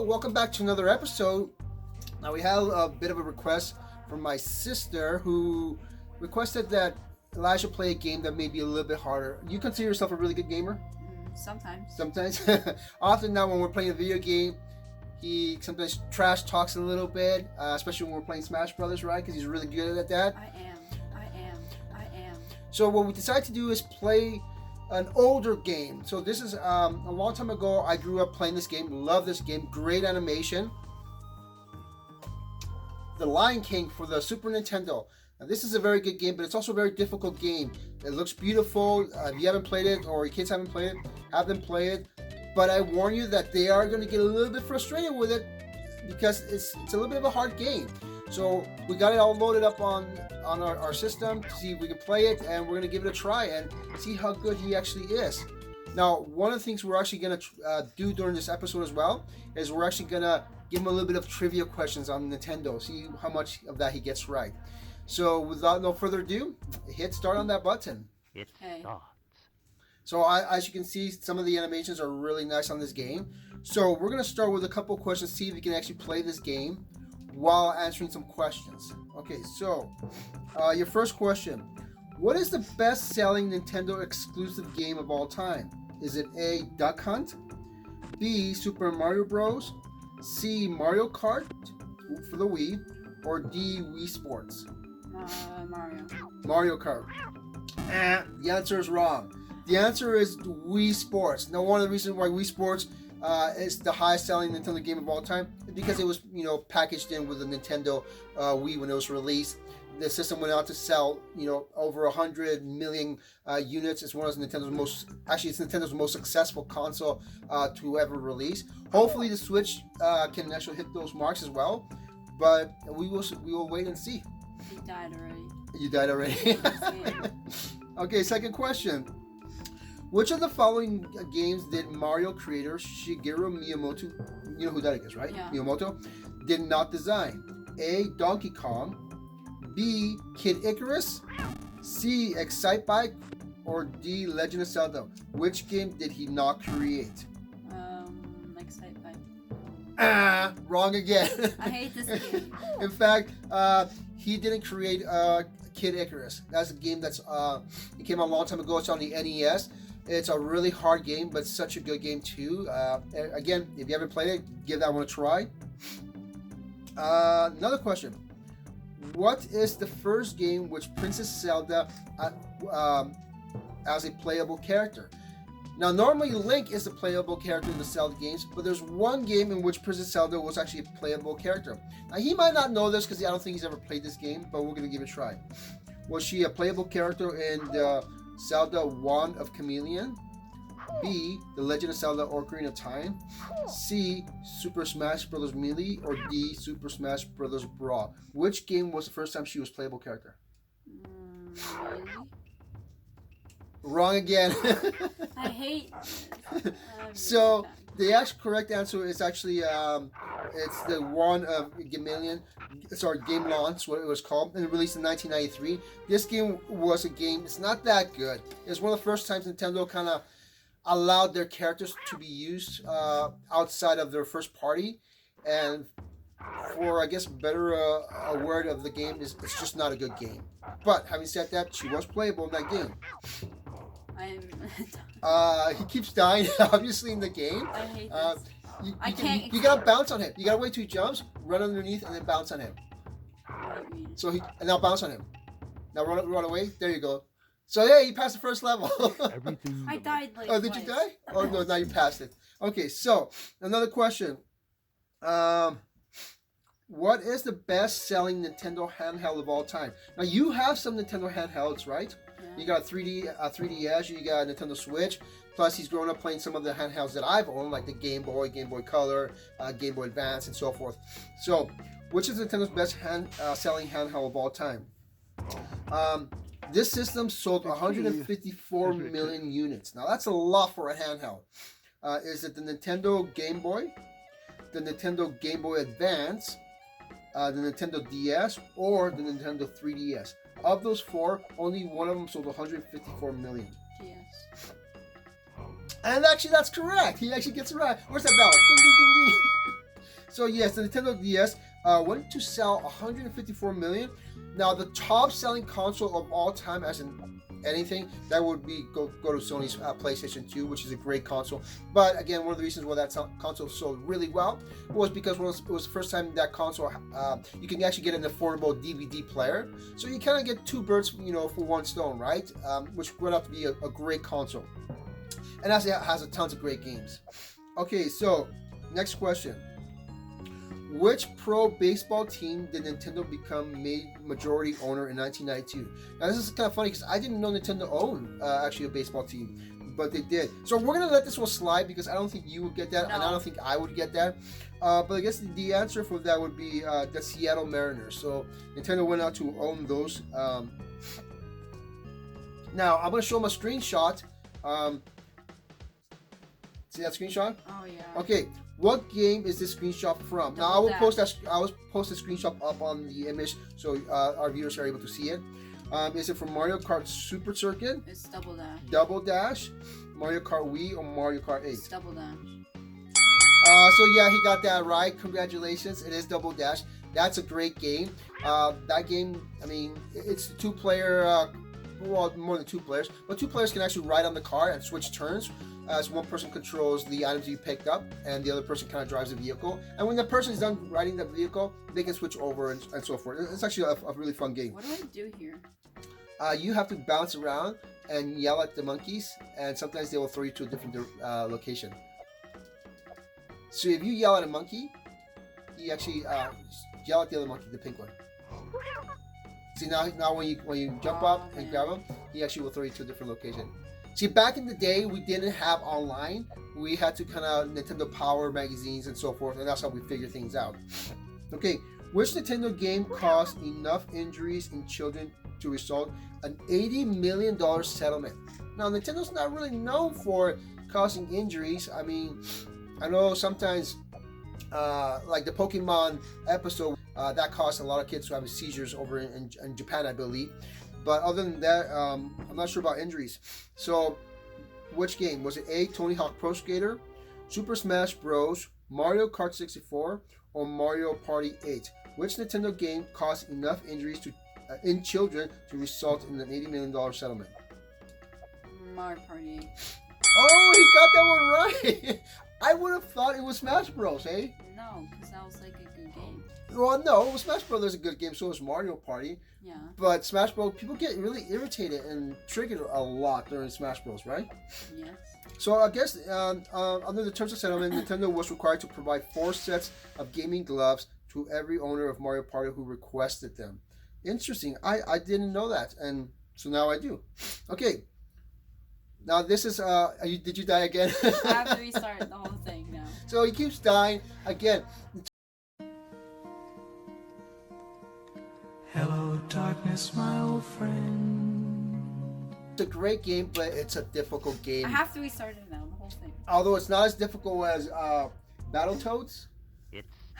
welcome back to another episode. Now we have a bit of a request from my sister who requested that Elijah play a game that may be a little bit harder. You consider yourself a really good gamer? Sometimes. Sometimes? Often now when we're playing a video game, he sometimes trash talks a little bit, especially when we're playing Smash Brothers, right? Because he's really good at that. I am. So what we decided to do is play an older game. So this is a long time ago. I grew up playing this game. Love this game. Great animation. The Lion King for the Super Nintendo. Now this is a very good game, but it's also a very difficult game. It looks beautiful. If you haven't played it or your kids haven't played it, have them play it. But I warn you that they are going to get a little bit frustrated with it because it's a little bit of a hard game. So we got it all loaded up on our system to see if we can play it, and we're going to give it a try and see how good he actually is. Now, one of the things we're actually going to do during this episode as well is we're actually going to give him a little bit of trivia questions on Nintendo, see how much of that he gets right. So without no further ado, hit start on that button. It starts. So as you can see, some of the animations are really nice on this game. So we're going to start with a couple of questions, see if you can actually play this game while answering some questions. Okay, so your first question. What is the best-selling Nintendo exclusive game of all time? Is it A, Duck Hunt, B, Super Mario Bros, C, Mario Kart for the Wii, or D, Wii Sports? Mario Kart. The answer is wrong. The answer is Wii Sports. Now, one of the reasons why Wii Sports is the highest selling Nintendo game of all time is because it was, packaged in with the Nintendo Wii when it was released. The system went out to sell, over 100 million units. It's one of Nintendo's most successful console to ever release. Hopefully, the Switch can actually hit those marks as well, but we will wait and see. You died already. You died already. Okay, second question. Which of the following games did Mario creator Shigeru Miyamoto, you know who that is, right? Yeah. Miyamoto, did not design? A, Donkey Kong, B, Kid Icarus, C, Excitebike, or D, Legend of Zelda? Which game did he not create? Excitebike. Wrong again. I hate this game. In fact, he didn't create Kid Icarus. That's a game it came out a long time ago. It's on the NES. It's a really hard game, but such a good game too. Again, if you haven't played it, give that one a try. Another question. What is the first game which Princess Zelda as a playable character? Now, normally Link is the playable character in the Zelda games, but there's one game in which Princess Zelda was actually a playable character. Now, he might not know this because I don't think he's ever played this game, but we're going to give it a try. Was she a playable character in the Zelda Wand of Chameleon? B, The Legend of Zelda Ocarina of Time? C, Super Smash Bros. Melee? Or D, Super Smash Bros. Brawl? Which game was the first time she was a playable character? Really? Wrong again. I hate So the actual correct answer is actually it's the Wand of Chameleon. Sorry, Game Launch, what it was called, and it released in 1993. This game was a game. It's not that good. It's one of the first times Nintendo kind of allowed their characters to be used outside of their first party, and for I guess better a word of the game is it's just not a good game. But having said that, she was playable in that game. He keeps dying, obviously, in the game. I hate this. You gotta bounce on him. You gotta wait till he jumps, run underneath, and then bounce on him. So and now bounce on him. Now run away. There you go. So yeah, you passed the first level. I died like Oh, did you die? Oh no, now you passed it. Okay, so another question. What is the best-selling Nintendo handheld of all time? Now you have some Nintendo handhelds, right? You got 3DS, you got a Nintendo Switch, plus he's grown up playing some of the handhelds that I've owned, like the Game Boy, Game Boy Color, Game Boy Advance, and so forth. So, which is Nintendo's best selling handheld of all time? This system sold 154 million units. Now, that's a lot for a handheld. Is it the Nintendo Game Boy, the Nintendo Game Boy Advance, the Nintendo DS, or the Nintendo 3DS? Of those four, only one of them sold 154 million. Yes. And actually, that's correct. He actually gets it right. Where's that bell? Ding, ding, ding, ding. So yes, the Nintendo DS went to sell 154 million. Now the top selling console of all time, as in anything, that would be go to Sony's PlayStation 2, which is a great console. But again, one of the reasons why that console sold really well was because it was the first time that console you can actually get an affordable DVD player. So you kind of get two birds, for one stone, right? Which went out to be a great console, and actually has a tons of great games. Okay, so next question. Which pro baseball team did Nintendo become majority owner in 1992? Now this is kind of funny because I didn't know Nintendo owned actually a baseball team, but they did. So we're gonna let this one slide because I don't think you would get that, and I don't think I would get that. But I guess the answer for that would be the Seattle Mariners. So Nintendo went out to own those. Now I'm gonna show them a screenshot. See that screenshot? Oh yeah. Okay. What game is this screenshot from? Now I will post the screenshot up on the image so our viewers are able to see it. Is it from Mario Kart Super Circuit? It's Double Dash. Double Dash, Mario Kart Wii, or Mario Kart 8? It's Double Dash. So yeah, he got that right. Congratulations. It is Double Dash. That's a great game. That game, I mean, it's a two-player. Well, more than two players, but two players can actually ride on the car and switch turns. As one person controls the items you picked up, and the other person kind of drives the vehicle. And when the person is done riding the vehicle, they can switch over and so forth. It's actually a really fun game. What do I do here? You have to bounce around and yell at the monkeys, and sometimes they will throw you to a different location. So if you yell at a monkey, you actually yell at the other monkey, the pink one. See now when you jump up and grab him, he actually will throw you to a different location. See, back in the day, we didn't have online. We had to kind of Nintendo Power magazines and so forth, and that's how we figure things out. Okay, which Nintendo game caused enough injuries in children to result an $80 million settlement? Now, Nintendo's not really known for causing injuries. I mean, I know sometimes, like the Pokemon episode, that caused a lot of kids to have seizures over in Japan, I believe. But other than that, I'm not sure about injuries. So, which game? Was it A, Tony Hawk Pro Skater, Super Smash Bros., Mario Kart 64, or Mario Party 8? Which Nintendo game caused enough injuries in children to result in an $80 million settlement? Mario Party 8. Oh, he got that one right! I would have thought it was Smash Bros, eh? No, because that was like a good game. Well, no, Smash Bros is a good game, so is Mario Party. Yeah. But Smash Bros, people get really irritated and triggered a lot during Smash Bros, right? Yes. So I guess under the terms of settlement, Nintendo was required to provide 4 sets of gaming gloves to every owner of Mario Party who requested them. Interesting. I didn't know that, and so now I do. Okay. Now this is did you die again? I have to restart the whole thing now. So he keeps dying again. Hello, darkness, my old friend. It's a great game, but it's a difficult game. I have to restart it now, the whole thing. Although it's not as difficult as Battletoads.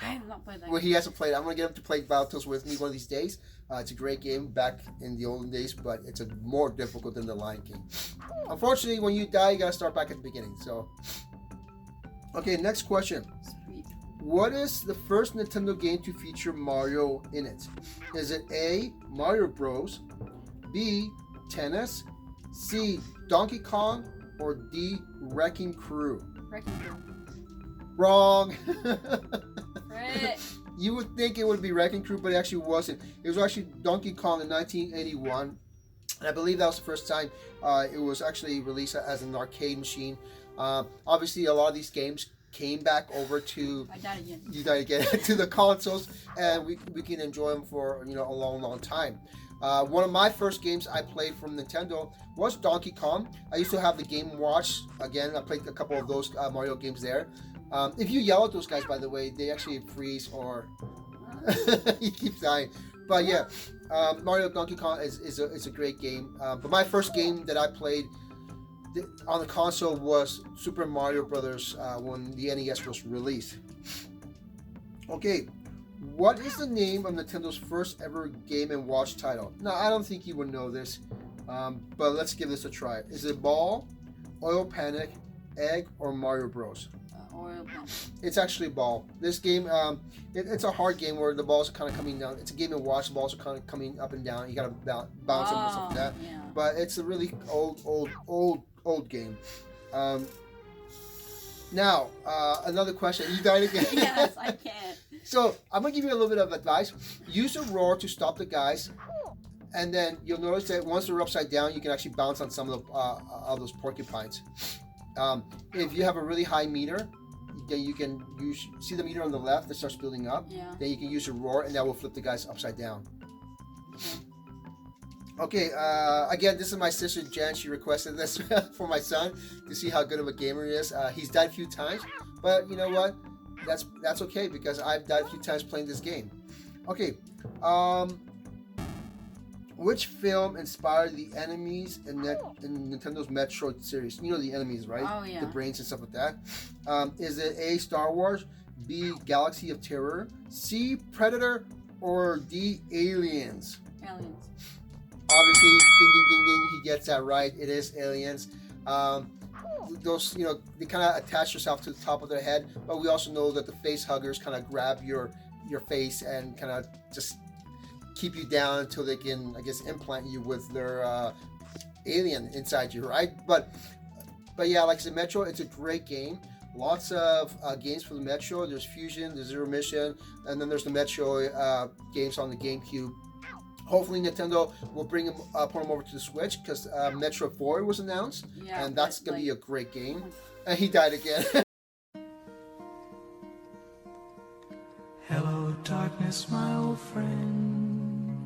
I have not played that. Well, he hasn't played. I'm gonna get him to play Battletoads with me one of these days. It's a great game back in the olden days, but it's more difficult than the Lion King. Unfortunately, when you die, you gotta start back at the beginning. So, okay, next question. Sweet. What is the first Nintendo game to feature Mario in it? Is it A, Mario Bros, B, Tennis, C, Donkey Kong, or D, Wrecking Crew? Wrecking Crew. Wrong. Right. You would think it would be Wrecking Crew, but it actually wasn't. It was actually Donkey Kong in 1981. And I believe that was the first time it was actually released as an arcade machine. Obviously, a lot of these games came back over to I died again. You died again to the consoles, and we can enjoy them for a long time. One of my first games I played from Nintendo was Donkey Kong. I used to have the Game Watch. Again, I played a couple of those Mario games there. If you yell at those guys, by the way, they actually freeze or he keeps dying. But yeah, Mario Donkey Kong is a great game. But my first game that I played on the console was Super Mario Brothers when the NES was released. Okay, what is the name of Nintendo's first ever Game & Watch title? Now, I don't think you would know this, but let's give this a try. Is it Ball, Oil Panic, Egg, or Mario Bros? oil pen. It's actually a ball. This game, it's a hard game where the balls are kind of coming down. It's a game and watch. The balls are kind of coming up and down. You gotta bounce them and stuff like that. Yeah. But it's a really old game. Now, another question. You died again. Yes, I can't. So I'm gonna give you a little bit of advice. Use a roar to stop the guys, and then you'll notice that once they're upside down, you can actually bounce on some of those porcupines. If you have a really high meter, then you can see the meter on the left that starts building up. Yeah. Then you can use a roar, and that will flip the guys upside down. Okay, again, this is my sister Jen. She requested this for my son to see how good of a gamer he is. He's died a few times, but you know what? That's okay because I've died a few times playing this game. Okay, which film inspired the enemies in Nintendo's Metroid series? You know the enemies, right? Oh, yeah. The brains and stuff like that. Is it A, Star Wars, B, Galaxy of Terror, C, Predator, or D, Aliens? Aliens. Obviously, ding, ding, ding, ding, he gets that right. It is Aliens. Those, they kind of attach yourself to the top of their head, but we also know that the face huggers kind of grab your face and kind of just keep you down until they can, I guess, implant you with their alien inside you, right? But yeah, like I said, Metro, it's a great game. Lots of games for the Metro. There's Fusion, there's Zero Mission, and then there's the Metro games on the GameCube. Hopefully Nintendo will put them over to the Switch because Metro 4 was announced, Yeah, and that's going to be a great game. And he died again. Hello, darkness, my old friend.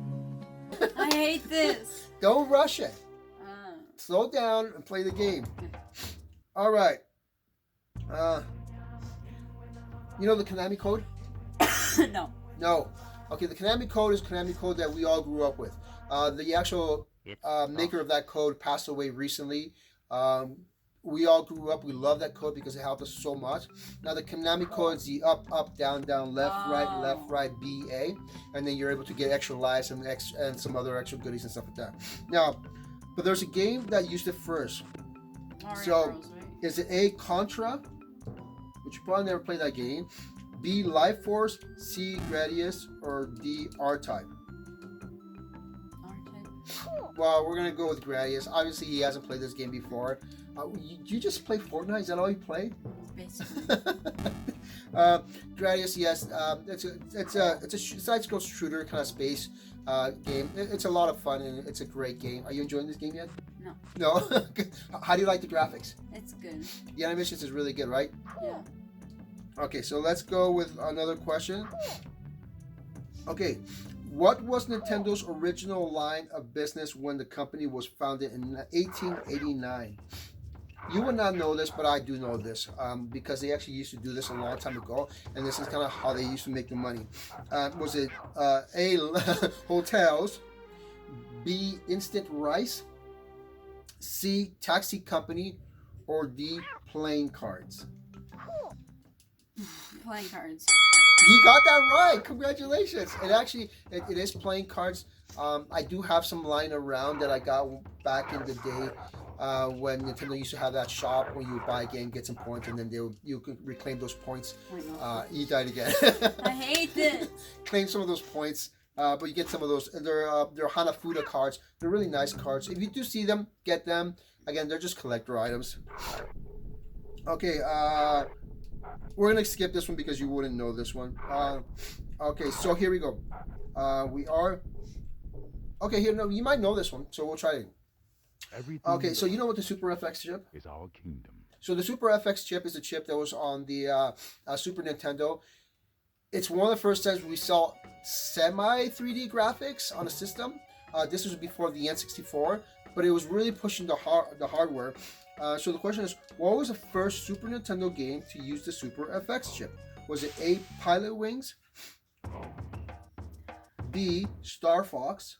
I hate this. Don't rush it. Slow down and play the game. All right. You know the Konami code? No. No. Okay, the Konami code is Konami code that we all grew up with. The actual maker of that code passed away recently. We all grew up. We love that code because it helped us so much. Now the Konami code is the up, up, down, down, left, right, B, A, and then you're able to get extra lives and some other extra goodies and stuff like that. Now, but there's a game that used it first. So, Bros, right? is it A, Contra, which you probably never played that game, B, Life Force, C, Gradius, or D, R-Type? R-Type. Well, we're going to go with Gradius. Obviously, he hasn't played this game before. You just play Fortnite? Is that all you play? Basically. Gradius, yes. It's a side-scroll shooter kind of space game. It's a lot of fun, and it's a great game. Are you enjoying this game yet? No. No? How do you like the graphics? It's good. The animations is really good, right? Yeah. Okay, so let's go with another question. Okay, what was Nintendo's original line of business when the company was founded in 1889? You would not know this, but I do know this because they actually used to do this a long time ago, and this is kind of how they used to make their money. Was it A, hotels, B, instant rice, C, taxi company, or D, playing cards? Playing cards. He got that right. Congratulations. It is playing cards. I do have some lying around that I got back in the day when Nintendo used to have that shop where you would buy a game, get some points, and then you could reclaim those points. You died again. I hate this. Claim some of those points, but you get some of those. They're Hanafuda cards. They're really nice cards. If you do see them, get them. Again, they're just collector items. Okay, we're going to skip this one because you wouldn't know this one. Okay, so here we go. Okay, here, no, you might know this one, so we'll try it. Okay, so you know what the Super FX chip is? Our kingdom. So the Super FX chip is a chip that was on the Super Nintendo. It's one of the first times we saw semi 3D graphics on a system. This was before the N64, but it was really pushing the hardware. So the question is, what was the first Super Nintendo game to use the Super FX chip? Was it A, Pilot Wings, B, Star Fox,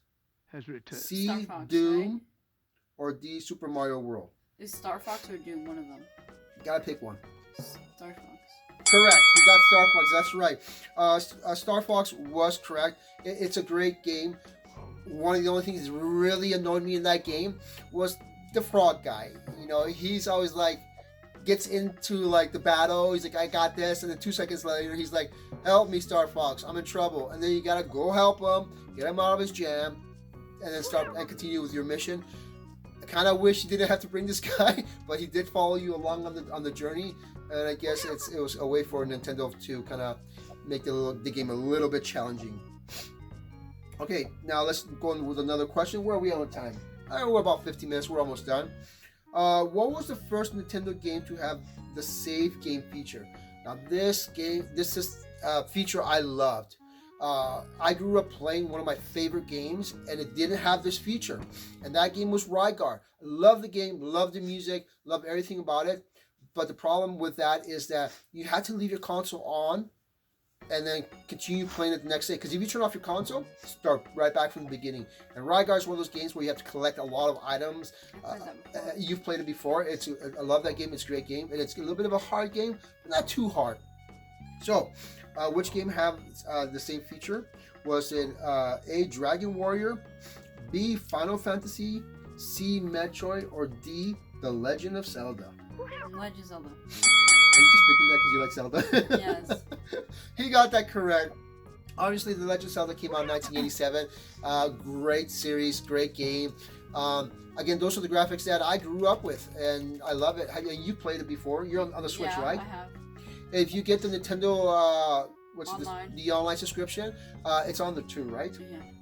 C, Star Fox, Doom, right? or D, Super Mario World? Is Star Fox or Doom one of them? You gotta pick one. Star Fox. Correct. You got Star Fox. That's right. Star Fox was correct. It's a great game. One of the only things that really annoyed me in that game was the frog guy. You know, he's always like gets into like the battle. He's like, I got this, and then 2 seconds later, he's like, help me, Star Fox, I'm in trouble. And then you gotta go help him, get him out of his jam, and then start and continue with your mission. I kind of wish you didn't have to bring this guy, but he did follow you along on the journey, and I guess it was a way for Nintendo to kind of make the game a little bit challenging. Okay, now let's go on with another question. Where are we on time? We're about 50 minutes. We're almost done. What was the first Nintendo game to have the save game feature? Now this is a feature I loved. I grew up playing one of my favorite games, and it didn't have this feature. And that game was Rygar. Love the game, love the music, love everything about it. But the problem with that is that you had to leave your console on and then continue playing it the next day. Because if you turn off your console, start right back from the beginning. And Rygar is one of those games where you have to collect a lot of items. You've played it before. I love that game. It's a great game. And it's a little bit of a hard game, but not too hard. So, which game have the same feature? Was it A, Dragon Warrior, B, Final Fantasy, C, Metroid, or D, The Legend of Zelda? Legend of Zelda. Are you just picking that because you like Zelda? Yes. He got that correct. Obviously, The Legend of Zelda came out in 1987. Great series, great game. Again, those are the graphics that I grew up with, and I love it. You played it before. You're on the Switch, yeah, right? I have. If you get the Nintendo, Online. the online subscription, it's on there too, right?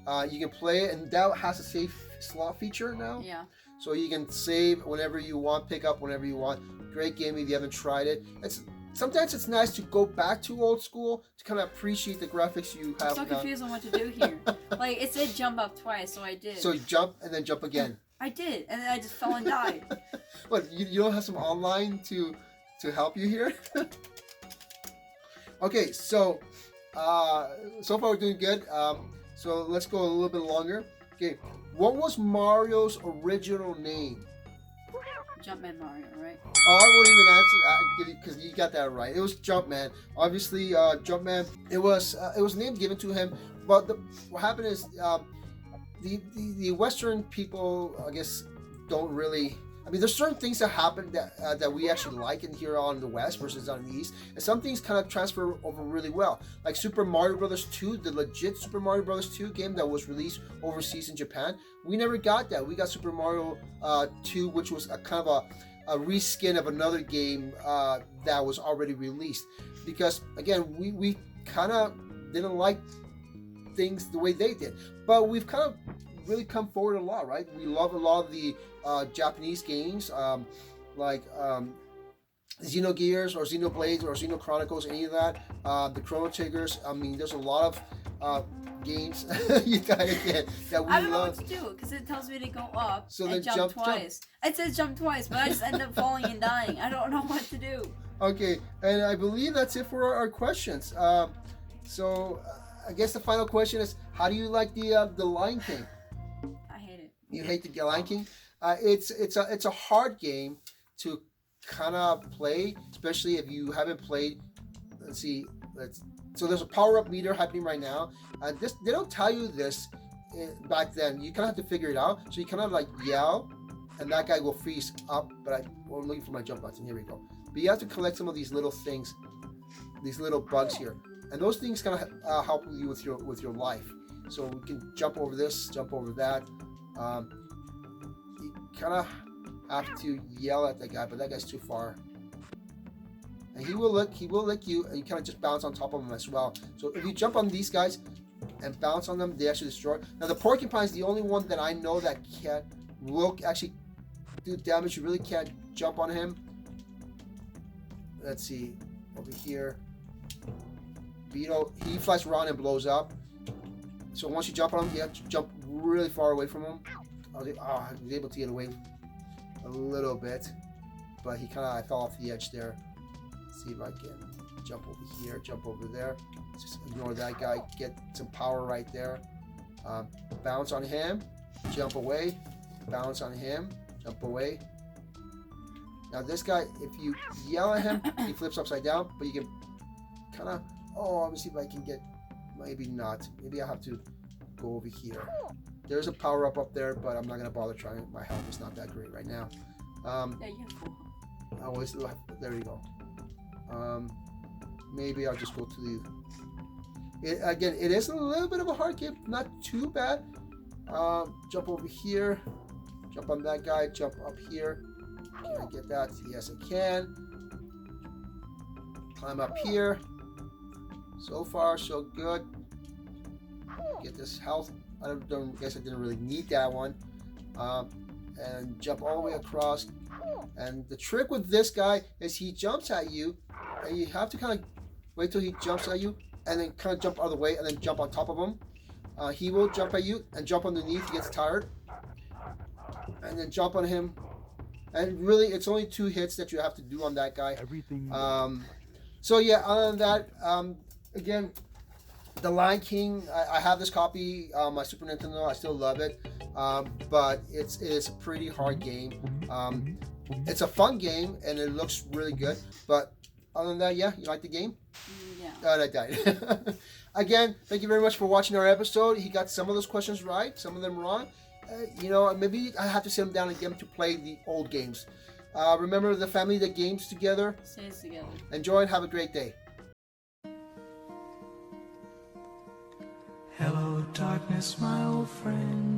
Yeah. You can play it, and that has a save slot feature now. Yeah. So you can save whenever you want, pick up whenever you want. Great game if you haven't tried it. Sometimes it's nice to go back to old school to kind of appreciate the graphics you have. I'm so confused on what to do here. Like, it said jump up twice, so I did. So you jump and then jump again. I did, and then I just fell and died. What, you don't have some online to help you here? Okay, so so far we're doing good. So let's go a little bit longer. Okay, what was Mario's original name? Jumpman Mario, right? Oh, I won't even answer because you got that right. It was Jumpman. Obviously, Jumpman. It was a name given to him. But what happened is the Western people, I guess, don't really. I mean, there's certain things that happen that we actually like in here on the West versus on the East, and some things kind of transfer over really well. Like Super Mario Bros. 2, the legit Super Mario Bros. 2 game that was released overseas in Japan. We never got that. We got Super Mario 2, which was a kind of a reskin of another game that was already released. Because again, we kind of didn't like things the way they did, but we've kind of really come forward a lot, right? We love a lot of the Japanese games, like Xenogears or Xenoblades or Xeno Chronicles, any of that. The Chrono Triggers. I mean, there's a lot of games you gotta get that we I don't know love. what to do because it tells me to go up So and then jump twice. It says jump twice, but I just end up falling and dying. I don't know what to do. Okay, and I believe that's it for our questions. So I guess the final question is, how do you like the Lion King? I hate it. You hate the Lion King? It's a hard game to kind of play, especially if you haven't played. Let's see. So there's a power-up meter happening right now. They don't tell you this back then. You kind of have to figure it out. So you kind of like yell, and that guy will freeze up. But I'm looking for my jump button. Here we go. But you have to collect some of these little things, these little bugs here, and those things kind of help you with your life. So we can jump over this, jump over that. You kind of have to yell at that guy, but that guy's too far. And he will lick you, and you kind of just bounce on top of him as well. So if you jump on these guys and bounce on them, they actually destroy. Now the porcupine is the only one that I know that will actually do damage. You really can't jump on him. Let's see, over here. Beetle, he flies around and blows up. So once you jump on him, you have to jump really far away from him. I was able to get away a little bit, but I fell off the edge there. Let's see if I can jump over here, jump over there. Just ignore that guy, get some power right there. Bounce on him, jump away, bounce on him, jump away. Now this guy, if you yell at him, he flips upside down, but you can kind of, let me see if I can get, maybe not. Maybe I have to go over here. There's a power up there, but I'm not going to bother trying. My health is not that great right now. Yeah, you have full. Oh, it's left. There you go. Maybe I'll just go to the. Again, it is a little bit of a hard game, not too bad. Jump over here, jump on that guy, jump up here. Can I get that? Yes, I can. Climb up here. So far, so good. Get this health. I guess I didn't really need that one. And jump all the way across. And the trick with this guy is he jumps at you, and you have to kind of wait till he jumps at you, and then kind of jump out of the way, and then jump on top of him. He will jump at you and jump underneath. He gets tired, and then jump on him. And really, it's only 2 hits that you have to do on that guy. So yeah, other than that, again, the Lion King. I have this copy on my Super Nintendo. I still love it, but it's a pretty hard game. It's a fun game and it looks really good. But other than that, yeah, you like the game? Yeah. And I died. Again, thank you very much for watching our episode. He got some of those questions right, some of them wrong. Maybe I have to sit him down and get him to play the old games. Remember the family that games together. Stays together. Enjoy and have a great day. Hello, darkness, my old friend.